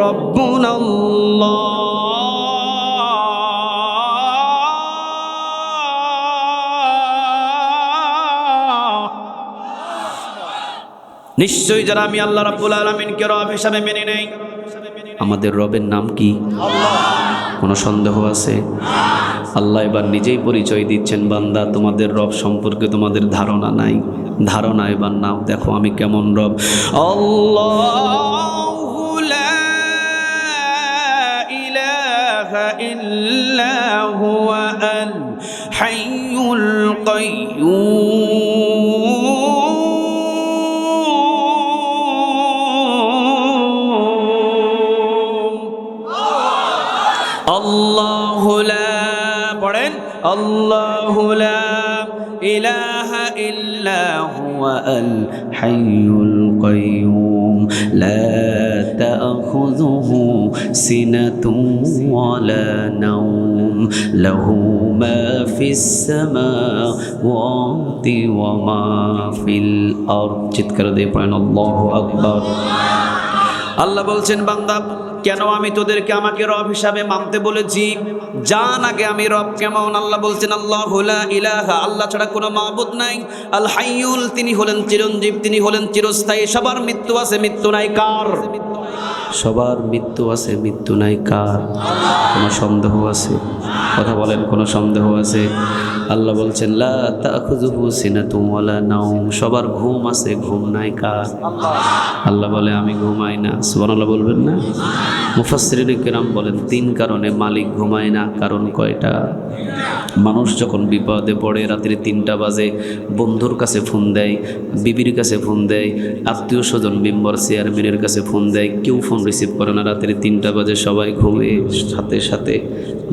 রাব্বুনাল্লাহ। নিশ্চয়ই যারা আমি আল্লাহ রাব্বুল আলামিনকে রব হিসাবে মেনে নেই। আমাদের রবের নাম কি? কোনো সন্দেহ আছে? আল্লাহ এবার নিজেই পরিচয় দিচ্ছেন, বান্দা তোমাদের রব সম্পর্কে তোমাদের ধারণা নাই, ধারণা এবার নাও, দেখো আমি কেমন রব। আল্লাহু লা ইলাহা ইল্লা হুয়া আল হাইয়ুল কাইয়্যুম। আল্লাহু লা, পড়েন, আল্লাহু লা ইলাহা ইল্লা হুয়া আল হাইয়ুল কাইয়্যুম লা তা'খুযুহু সিনাতুন ওয়া লা নাওম লাহু মা ফিস সামাওয়াতি ওয়া মা ফিল আরদ। চিৎকার দিয়ে পড়েন আল্লাহু আকবার। আল্লাহ বলছেন, বান্দা কেন আমি তোদেরকে আমাকে রব হিসাবে মানতে বলেছি? জান আগে আমি রব কেমন। আল্লাহ বলছেন, আল্লাহু লা ইলাহা, আল্লাহ ছাড়া কোনো মাবুদ নাই। আল হাইয়ুল, তিনি হলেন চিরঞ্জীব, তিনি হলেন চিরস্থায়ী। সবার মৃত্যু আছে, মৃত্যু নাই কার? সবার মৃত্যু আছে, মৃত্যু নাই কার? কোনো সন্দেহ আছে? কথা বলেন, কোনো সন্দেহ আছে? আল্লাহ বলছেন, লা তা'খুযুহু সিনাতুন ওয়া লা নাওম, সবার ঘুম আছে, ঘুম নাই কার? আল্লাহ বলে আমি ঘুমাই না। সুবহানাল্লাহ বলবেন না? মুফাসসিরিনে কেরাম বলেন 3 কারণে মালিক ঘুমায় না। কারণ কয়টা? মানুষ যখন বিপদে পড়ে রাত্রি 3টা বাজে বন্ধুর কাছে ফোন দেয়, বিবির কাছে ফোন দেয়, আত্মীয় স্বজন মেম্বার চেয়ারম্যানের কাছে ফোন দেয়, কেউ ফোন রিসিভ করে না। রাত্রি 3টা বাজে সবাই ঘুমে। সাথে সাথে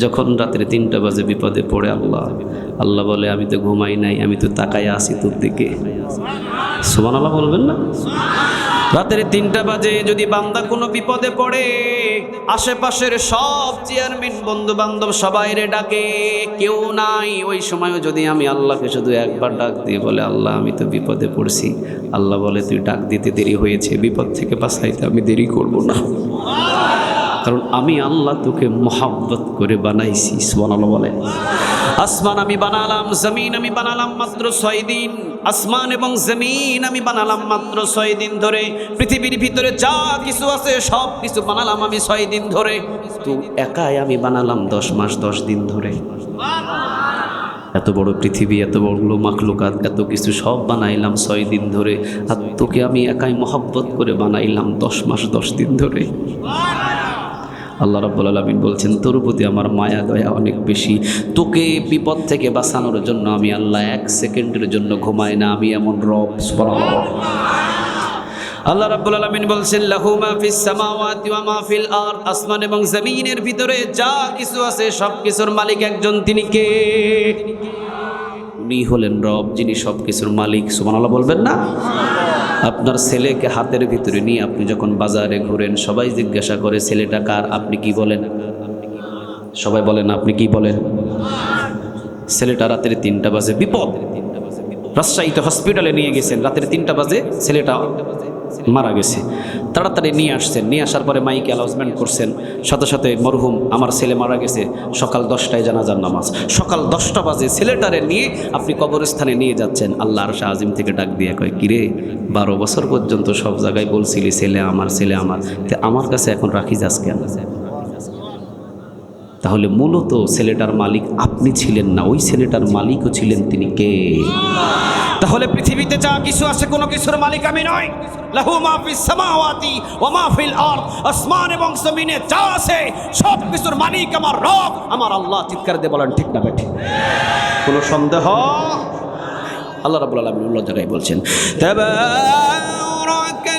যখন রাত্রি 3টা বাজে বিপদে পড়ে আল্লাহ বলে আমি তো ঘুমাই নাই, আমি তো তাকায় আছি তোর দিকে। সুবহানাল্লাহ বলবেন না? রাতের 3টা বাজে যদি বান্দা কোনো বিপদে পড়ে, আশেপাশের সব চেয়ারম্যান বন্ধু বান্ধব সবাই রে ডাকে, কেউ নাই। ওই সময়ও যদি আমি আল্লাহকে শুধু একবার ডাক দিয়ে বলে আল্লাহ আমি তো বিপদে পড়ছি, আল্লাহ বলে তুই ডাক দিতে দেরি হয়েছে, বিপদ থেকে বাঁচাইতে আমি দেরি করব না, কারণ আমি আল্লাহ তোকে মোহাব্বত করে বানাইছি। সুবহানাল্লাহ বলে। আসমান আমি বানালাম, জমিন আমি বানালাম মাত্র 6 দিন। আসমান এবং জমিন আমি বানালাম মাত্র 6 দিন ধরে। পৃথিবীর ভিতরে যা কিছু আছে সব কিছু বানালাম আমি 6 দিন ধরে। তো একাই আমি বানালাম 10 মাস 10 দিন ধরে। এত বড় পৃথিবী, এত বড় মাখলুকাত, এত কিছু সব বানাইলাম 6 দিন ধরে। আর তোকে আমি একাই মোহাব্বত করে বানাইলাম 10 মাস 10 দিন ধরে। আল্লাহ রাব্বুল আলামিন বলছেন তোর প্রতি আমার মায়া দয়া অনেক বেশি। তোকে বিপদ থেকে বাঁচানোর জন্য আমি আল্লাহ 1 সেকেন্ডের জন্য ঘুমাই না। আমি এমন রব। সুবহানাল্লাহ। আল্লাহ রাব্বুল আলামিন বলছেন লাহু মা ফিস সামাওয়াতি ওয়া মা ফিল আরদ, আসমান এবং জমিনের ভিতরে যা কিছু আছে সব কিছুর মালিক একজন, তিনি কে? উনি হলেন রব, যিনি সব কিছুর মালিক। সুবহানাল্লাহ বলবেন না? আপনার ছেলেকে হাতের ভিতরে নিয়ে আপনি যখন বাজারে ঘুরেন, সবাই জিজ্ঞাসা করে ছেলেটা কার, আপনি কি বলেন? সবাই বলেন আপনি কি বলেন? ছেলেটা রাতের 3টা বাজে বিপদ, রাজশাহীতে হসপিটালে নিয়ে গেছেন, রাতের 3টা বাজে ছেলেটা মারা গেছে। তাড়াতাড়ি নিয়ে আসছেন, নিয়ে আসার পরে মাইকে অ্যানাউন্সমেন্ট করছেন, সাথে সাথে মরহুম আমার ছেলে মারা গেছে, সকাল 10টায় জানাজার নামাজ। সকাল 10টা বাজে ছেলেটারে নিয়ে আপনি কবরস্থানে নিয়ে যাচ্ছেন। আল্লাহ আরশ আজিম থেকে ডাক দিয়ে কয়, কিরে 12 বছর পর্যন্ত সব জায়গায় বলছিলি ছেলে আমার ছেলে আমার, তে আমার কাছে এখন রাখি যাস কেন? তাহলে মূলত ছেলেটার মালিক আপনি ছিলেন না, ওই ছেলেটার মালিকও ছিলেন তিনি কে? তাহলে পৃথিবীতে যা কিছু আছে কোনো কিছুর মালিক আমি নই। লাহু মা ফিস সামাওয়াতি ওয়া মা ফিল আরদ, আসমান এবং জমিনে যা আছে সব কিছুর মালিক আমার রব, আমার আল্লাহ। চিৎকার দিয়ে বলেন ঠিক না বেঠিক? কোনো সন্দেহ? আল্লাহ রাব্বুল আলামিন অন্য জায়গায় বলছেন তাবারাকাল্লাযী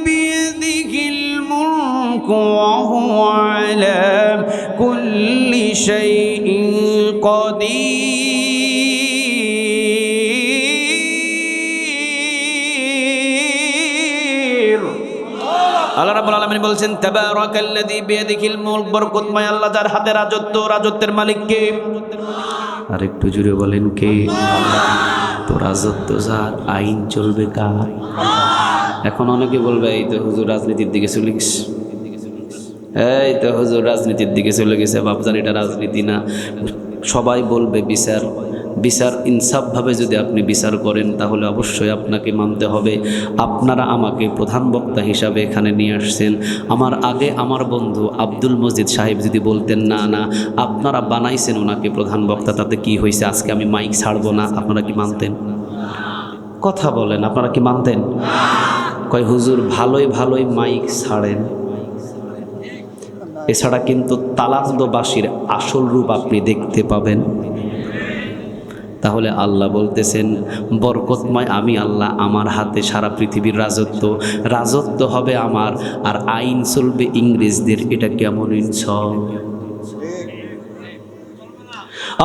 বিয়াদিহিল মুলকু ওয়া হুয়া আলা কুল্লি শাইইন কাদির। আল্লাহ রাব্বুল আলামিন বলছেন তাবারাকাল্লাযী বিয়াদিহিল মুলক, বরকতময় আল্লাহ যার হাতে রাজত্ব, রাজত্বের মালিক কে? আর একটু জুড়ে বলেন কে? তো রাজত্ব যার, আইন চলবে কার? এখন অনেকে বলবে এই তো হুজুর রাজনীতির দিকে চলে গেছে, এই তো হুজুর রাজনীতির দিকে চলে গেছে। বাপজান, এটা রাজনীতি না। সবাই বলবে বিচার, বিচার ইনসাফভাবে যদি আপনি বিচার করেন তাহলে অবশ্যই আপনাকে মানতে হবে। আপনারা আমাকে প্রধান বক্তা হিসাবে এখানে নিয়ে আসছেন। আমার আগে আমার বন্ধু আব্দুল মজিদ সাহেব যদি বলতেন না না আপনারা বানাইছেন ওনাকে প্রধান বক্তা, তাতে কি হয়েছে, আজকে আমি মাইক ছাড়বো না, আপনারা কি মানতেন? কথা বলেন, আপনারা কি মানতেন? কয় হুজুর ভালোই ভালোই মাইক ছাড়েন, এছাড়া কিন্তু তালান্দবাসীর আসল রূপ আপনি দেখতে পাবেন। তাহলে আল্লাহ বলতেছেন বরকতময় আমি আল্লাহ, আমার হাতে সারা পৃথিবীর রাজত্ব হবে আমার, আর আইন চলবে ইংরেজদের। এটা কেমন ইনসাফ?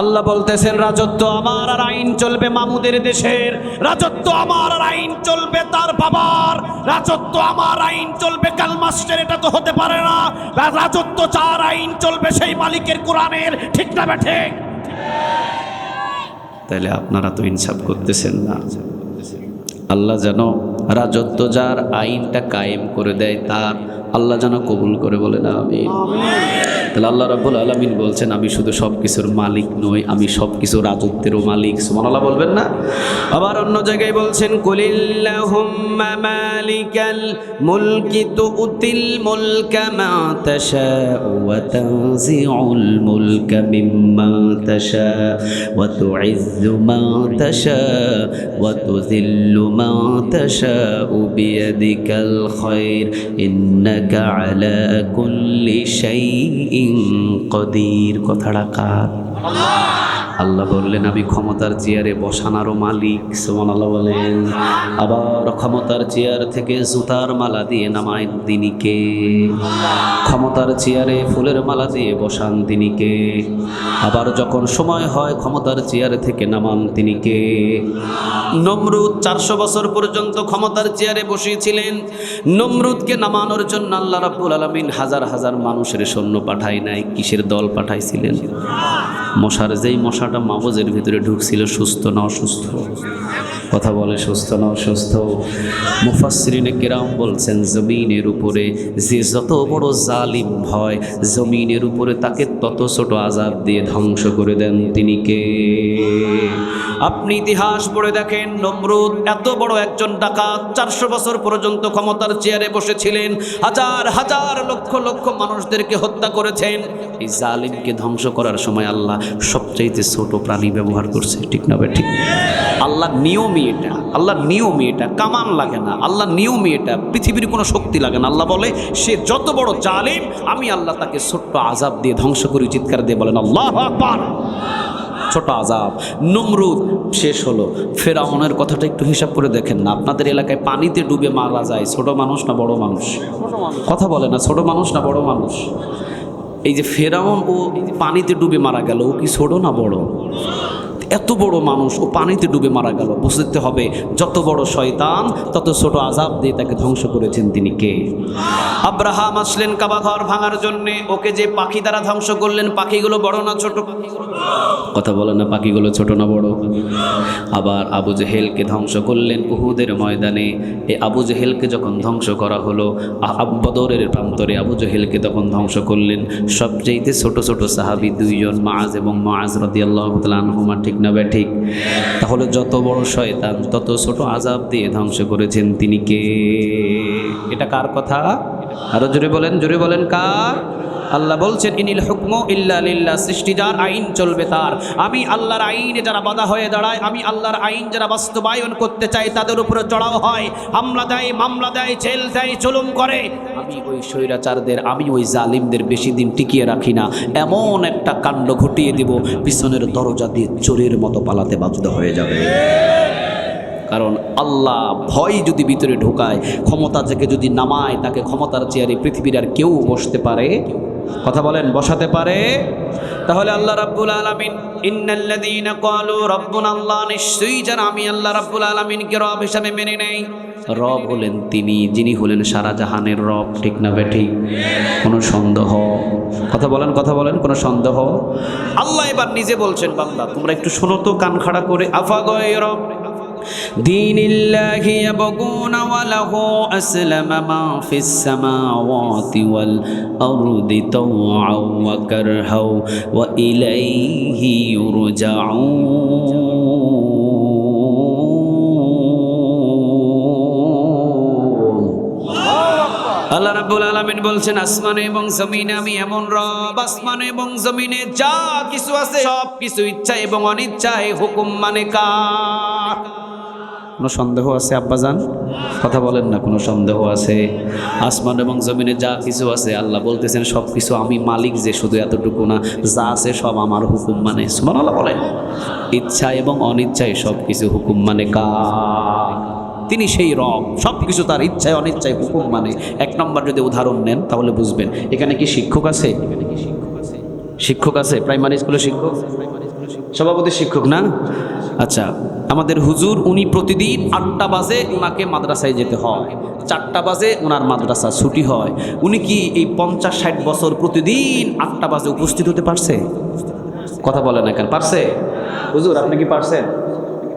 আল্লাহ বলতেছেন রাজত্ব আমার আর আইন চলবে মামুদের দেশের, রাজত্ব আমার আর আইন চলবে তার বাবার, রাজত্ব আমার আইন চলবে কালমাস্টের। এটা তো হতে পারে না। রাজত্ব চার, আইন চলবে সেই মালিকের কোরআনের। ঠিক না বেঠে? তাহলে আপনারা তো ইনসাফ করতেছেন না। আল্লাহ যেন রাজত্ব যার, আইনটা কায়েম করে দেয় তার, আল্লাহ যেন কবুল করে, বলে না আমিন। তাহলে আল্লাহ রাব্বুল আলামিন বলছেন আমি শুধু সব কিছুর মালিক নই, আমি সব কিছু রাজত্বেরও মালিক। সুবহানাল্লাহ বলবেন না? আবার অন্য জায়গায় বলছেন কুলিল্লাহুম্মা মালিকাল মুলকি তুতিল মুলকা মা তাশাউ ওয়া তানজিউল মুলকা মিম্মা তাশাউ ওয়া তুইজ্জু মা তাশাউ ওয়া তুযিল্লু মা তাশাউ বিয়াদিকাল খায়র ইন্নাকা আলা কুল্লি শাইইন কদির। কথাটা কার? আল্লাহ বললেন আমি ক্ষমতার চেয়ারে বসানারও মালিক। সুবহানাল্লাহ বলেন। আবার ক্ষমতার চেয়ার থেকে জুতার মালা দিয়ে নামায় তিনি কে? ক্ষমতার চেয়ারে ফুলের মালা দিয়ে বসান তিনি কে? আবার যখন সময় হয় ক্ষমতার চেয়ার থেকে নামান তিনি কে? নমরুদ 400 বছর পর্যন্ত ক্ষমতার চেয়ারে বসিয়েছিলেন। নমরুদকে নামানোর জন্য আল্লাহ রাব্বুল আলামিন হাজার হাজার মানুষের সৈন্য পাঠায় নাই। কিসের দল পাঠাইছিলেন? মশার যেই মশাটা মাবজের ভিতরে ঢুকছিল, সুস্থ না অসুস্থ? কথা বলে, সুস্থ না অসুস্থ? মুফাসসিরিনে কেরাম বলছেন জমিনের উপরে যে যত বড় জালিম হয়, জমিনের উপরে তাকে তত ছোট আযাব দিয়ে ধ্বংস করে দেন তিনি কে? আপনি ইতিহাস পড়ে দেখেন, নমরুদ এত বড় একজন ডাকাত, 400 বছর পর্যন্ত ক্ষমতার চেয়ারে বসেছিলেন, হাজার হাজার লক্ষ লক্ষ মানুষদেরকে হত্যা করেছেন। এই জালিমকে ধ্বংস করার সময় আল্লাহ সবচাইতে ছোট প্রাণী ব্যবহার করছে। ঠিক না ভাই? ঠিক। আল্লাহর নিয়মই এটা, আল্লাহর নিয়মই এটা। কামান লাগে না, আল্লাহর নিয়মই এটা। পৃথিবীর কোনো শক্তি লাগে না। আল্লাহ বলে সে যত বড় জালিম আমি আল্লাহ তাকে ছোট্ট আযাব দিয়ে ধ্বংস করি। চিৎকার দিয়ে বলেন আল্লাহু আকবার। ছোট আযাব। নমরুদ শেষ হলো। ফেরাউনের কথাটা একটু হিসাব করে দেখেন না। আপনাদের এলাকায় পানিতে ডুবে মারা যায় ছোট মানুষ না বড় মানুষ? কথা বলে না, ছোট মানুষ না বড় মানুষ? এই যে ফেরাউন, ও পানিতে ডুবে মারা গেল, ও কি ছোট না বড়? এত বড় মানুষ, ও পানিতে ডুবে মারা গেল। বুঝতে হবে যত বড় শয়তান তত ছোট আযাব দিয়ে তাকে ধ্বংস করেছেন তিনি কে? আব্রাহাম আসলেন কাবা ঘর ভাঙার জন্যে, ওকে যে পাখি দ্বারা ধ্বংস করলেন, পাখিগুলো বড় না ছোট? কথা বলে না, পাখিগুলো ছোট না বড়? আবার আবু জেহেলকে ধ্বংস করলেন উহুদের ময়দানে। এই আবু জেহেলকে যখন ধ্বংস করা হলো, বদরের প্রান্তরে আবু জেহেলকে তখন ধ্বংস করলেন সবচেয়ে ছোট ছোট সাহাবী দুইজন, মুআজ এবং মুআজ রাদিয়াল্লাহু তাআলা আনহুমা। ঠিক না বে ঠিক? তাহলে যত বড় শয়তান তত ছোট আযাব দিয়ে ধ্বংস করেছেন তিনি কে? এটা কার কথা? আরো জোরে বলেন, জোরে বলেন, কার? আল্লাহ বলছেন ইনিল হুকমু ইল্লা লিল্লাহ। সৃষ্টি যার, আইন চলবে তার। আমি আল্লাহর আইনে যারা বাধা হয়ে দাঁড়ায়, আমি আল্লাহর আইন যারা বাস্তবায়ন করতে চাই তাদের উপরে চড়াও হয়, হামলা দেয়, মামলা দেয়, জেল দেয়, জুলুম করে। আমি ওই স্বৈরাচারদের, আমি ওই জালিমদের বেশি দিন টিকিয়ে রাখি না। এমন একটা কাণ্ড ঘটিয়ে দেব, পিছনের দরজা দিয়ে চোরের মতো পালাতে বাধ্য হয়ে যাবে। কারণ আল্লাহ ভয় যদি ভিতরে ঢোকায়, ক্ষমতা থেকে যদি নামায়, তাকে ক্ষমতার চেয়ারে পৃথিবীর আর কেউ বসতে পারে? কথা বলেন, বসাতে পারে? তাহলে আল্লাহ রাব্বুল আলামিন ইন্নাল্লাযীনা ক্বালু রাব্বুনাল্লাহ, নিশ্চয়ই যারা আমি আল্লাহ রাব্বুল আলামিনকে রব হিসাবে মেনে নেই। রব হলেন তিনি যিনি হলেন সারা জাহানের রব। ঠিক না বেঠি? কোনো সন্দেহ? কথা বলেন, কথা বলেন, কোনো সন্দেহ? আল্লাহ এবার নিজে বলছেন বান্দা তোমরা একটু শোনো তো কান খাড়া করে, আফা গায়রা দীনিল্লাহি ইয়াবগুনা ওয়া লাহু আসলামা মা ফিস সামাওয়াতি ওয়াল আরদি তাওআন ওয়া কারহাও ওয়া ইলাইহি ইউরজাউন। আল্লাহ রাব্বুল আলামিন বলছেন, আসমানে এবং জমিনে আমি এমন রব, আসমানে এবং জমিনে যা কিছু আছে সব কিছু ইচ্ছা এবং অনিচ্ছায় হুকুম মানে কার? কোনো সন্দেহ আছে আব্বাজান? কথা বলেন না, কোনো সন্দেহ আছে? আসমান এবং জমিনে যা কিছু আছে আল্লাহ বলতেছেন সব কিছু আমি মালিক, যে শুধু এতটুকু না, যা আছে সব আমার হুকুম মানে। সুবহানাল্লাহ বলেন। ইচ্ছা এবং অনিচ্ছায় সব কিছু হুকুম মানে কার? তিনি সেই রব, সব কিছু তার ইচ্ছায় অনিচ্ছায় হুকুম মানে। এক নম্বর যদি উদাহরণ নেন তাহলে বুঝবেন। এখানে কি শিক্ষক আছে? শিক্ষক আছে? প্রাইমারি স্কুলে শিক্ষক, সভাপতি শিক্ষক না? আচ্ছা, আমাদের হুজুর উনি প্রতিদিন 8টা বাজে ওনাকে মাদ্রাসায় যেতে হয়, 4টা বাজে ওনার মাদ্রাসা ছুটি হয়। উনি কি এই 50-60 বছর প্রতিদিন 8টা বাজে উপস্থিত হতে পারছে? কথা বলেন না কেন? পারছে? হুজুর আপনি কি পারছেন?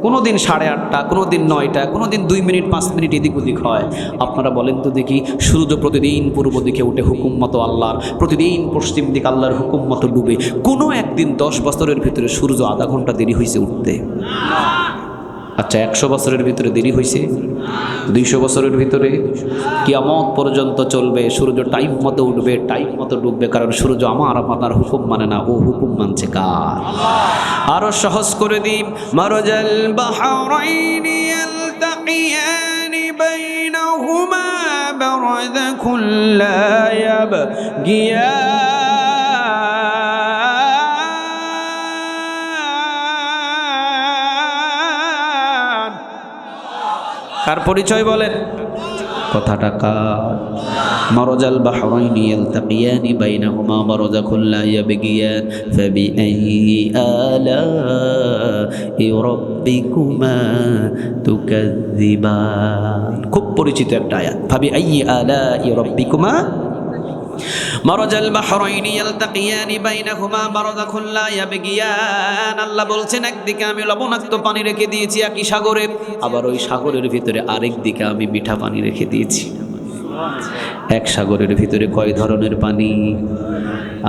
কোনো দিন 8:30, কোনো দিন 9টা, কোনো দিন 2 মিনিট 5 মিনিট এদিক ওদিক হয়। আপনারা বলেন তো দেখি, সূর্য প্রতিদিন পূর্ব দিকে উঠে হুকুম মতো আল্লাহর, প্রতিদিন পশ্চিম দিকে আল্লাহর হুকুম মতো ডুবে, কোনো একদিন 10 বছরের ভিতরে সূর্য আধা ঘন্টা দেরি হয়েছে উঠতে? আচ্ছা, 100 বছরের ভিতরে দেরি হয়েছে? 200 বছরের ভিতরে? কিয়ামত পর্যন্ত চলবে, সূর্য টাইম মতো উঠবে, টাইম মতো ডুববে, কারণ সূর্য আমার আপনার হুকুম মানে না, ও হুকুম মানছে কার? আরো সহজ করে দিই, মারজাল বাহরাইনি ইয়ালতাকিয়ানি বাইনাহুমা বারযাকুন লা ইয়াবগিয়ান। কার পরিচয় বলেন? কথাটা কার? মারজাল বাহরাইনি ইয়ালতাকিয়ানি বাইনাহুমা বারযাকুন লা ইয়াবগিয়ান ফাবিআইয়ি আলাই রাব্বিকুমা তুকাযযিবান। খুব পরিচিত একটা আয়াত, ফাবিআইয়ি আলাই রাব্বিকুমা মারজাল বাহরাইনি ইয়ালতাকিয়ানি বাইনাহুমা বারযাকুন লা ইয়াবগিয়ান। আল্লাহ বলছেন, একদিকে আমি লবণাক্ত পানি রেখে দিয়েছি একই সাগরে, আবার ওই সাগরের ভিতরে আরেক দিকে আমি মিঠা পানি রেখে দিয়েছি। এক সাগরের ভিতরে কয় ধরনের পানি?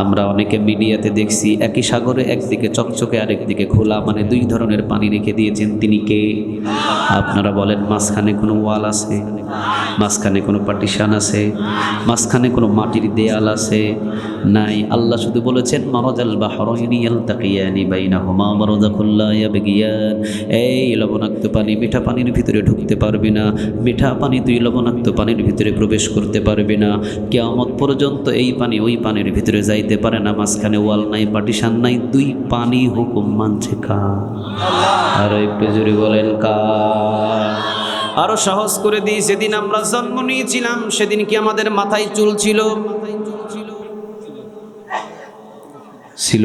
আমরা অনেকে মিডিয়াতে দেখছি একই সাগরে একদিকে চকচকে আরেকদিকে খোলা, মানে 2 ধরনের পানি রেখে দিয়েছেন। তিনি কে? আপনারা বলেন, মাঝখানে কোনো ওয়াল আছে? মাঝখানে কোনো পার্টিশন আছে? মাঝখানে কোনো মাটির দেয়াল আছে? নাই। আল্লাহ শুধু বলেছেন, মারজাল বাহরাইনি ইয়ালতাকিয়ানি বাইনাহুমা বারযাকুন লা ইয়াবগিয়ান। এই লবণাক্ত পানি মিঠা পানির ভিতরে ঢুকতে পারবে না, মিঠা পানি তুই লবণাক্ত পানির ভিতরে প্রবেশ করতে পারবে না। কিয়ামত পর্যন্ত এই পানি ওই পানির ভিতরে যাইতে পারে না। মাঝখানে ওয়াল নাই, পার্টিশন নাই, 2 পানি হুকুম মানছে কার? আর একটু জোরে বলেন কার? আরো সহজ করে দিই, যেদিন আমরা জন্ম নিয়েছিলাম সেদিন কি আমাদের মাথায় চুল ছিল? ছিল?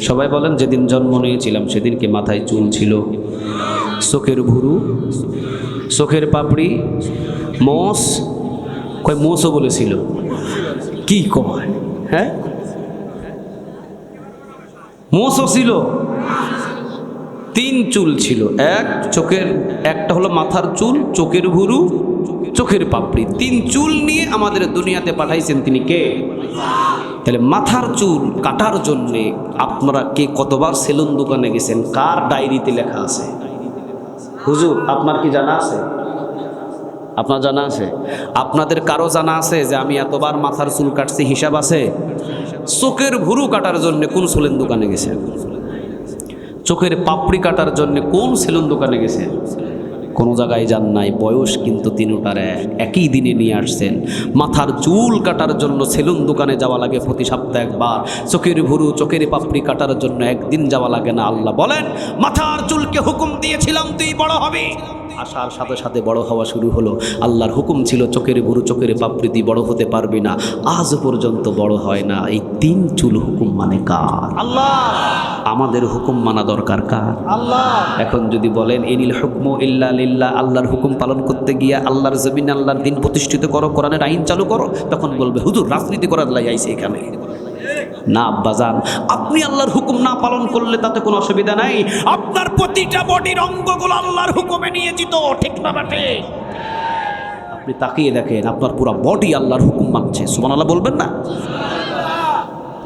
সবাই বলেন, যেদিন জন্ম নিয়েছিলাম সেদিন কি মাথায় চুল ছিল? চোখের ভুরু, চোখের পাপড়ি, মোষ, কয় মোষও বলেছিল? কি কয়? হ্যাঁ, মোষও ছিল। 3 চুল ছিল, এক চোখের, একটা হলো মাথার চুল, চোখের ভুরু, চোখের পাপড়ি, 3 চুল নিয়ে আমাদের দুনিয়াতে পাঠাইছেন তিনি কে? তাহলে মাথার চুল কাটার জন্যে আপনারা কে কতবার সেলুন দোকানে গেছেন? কার ডায়েরিতে লেখা আছে? হুজুর আপনার কি জানা আছে? আপনার জানা আছে? আপনাদের কারো জানা আছে যে আমি এতবার মাথার চুল কাটছি, হিসাব আছে? চোখের ভুরু কাটার জন্য কোন সেলুন দোকানে গেছেন? চোখের পাপড়ি কাটার জন্য কোন সেলুন দোকানে গেছেন? কোনো জায়গায় যান নাই। বয়স কিন্তু 3টার একই দিনে নিয়ে আসছেন। মাথার চুল কাটার জন্য সেলুন দোকানে যাওয়া লাগে প্রতি সপ্তাহে একবার, চোখের ভুরু চোখের পাপড়ি কাটার জন্য একদিন যাওয়া লাগে না। আল্লাহ বলেন, মাথার চুলকে হুকুম দিয়েছিলাম তুই বড় হবি, আসার সাথে সাথে বড় হওয়া শুরু হলো। আল্লাহর হুকুম ছিল চোখের ভুরু চোখের পাপড়ি তুই বড় হতে পারবি না, আজ পর্যন্ত বড় হয় না। এই 3 চুল হুকুম মানে কার? আল্লাহ। আমাদের হুকুম মানা দরকার কার? আল্লাহ। এখন যদি বলেন ইনিল হুকমু ইল্লা লিল্লাহ, আল্লাহর হুকুম পালন করতে গিয়া আল্লাহর জমিনে আল্লাহর দিন প্রতিষ্ঠিত করো, কোরআনের আইন চালু করো, তখন বলবে হুজুর রাজনীতি করার লাই আইছে এখানে। না আব্বাজান, আপনি আল্লাহর হুকুম না পালন করলে তাতে কোনো অসুবিধা নাই, আপনার প্রতিটা বডির অঙ্গগুলো আল্লাহর হুকুমে নিয়োজিত, ঠিক না বাটে? আপনি তাকিয়ে দেখেন আপনার পুরো বডি আল্লাহর হুকুম মানছে, সুবহানাল্লাহ বলবেন না?